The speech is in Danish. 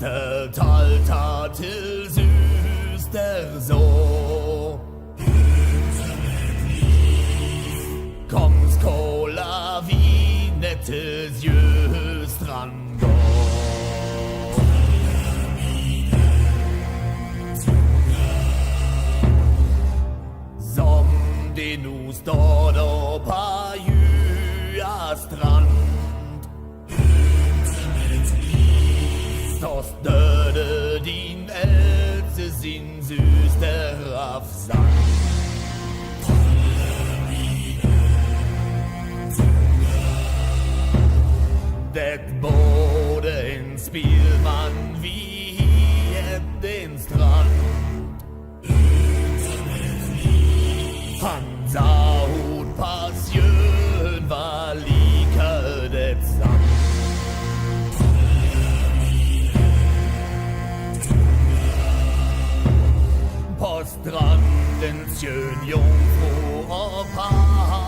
Altert, alter til søster så. Kongskåla vinettes jøstrand går. Som det nu står der på Jøastrand, så støtte din ældste sin søster af sand. Det både en spilmand ved den strand. Hans afhud passion var like det sand. På stranden skön jungfru og par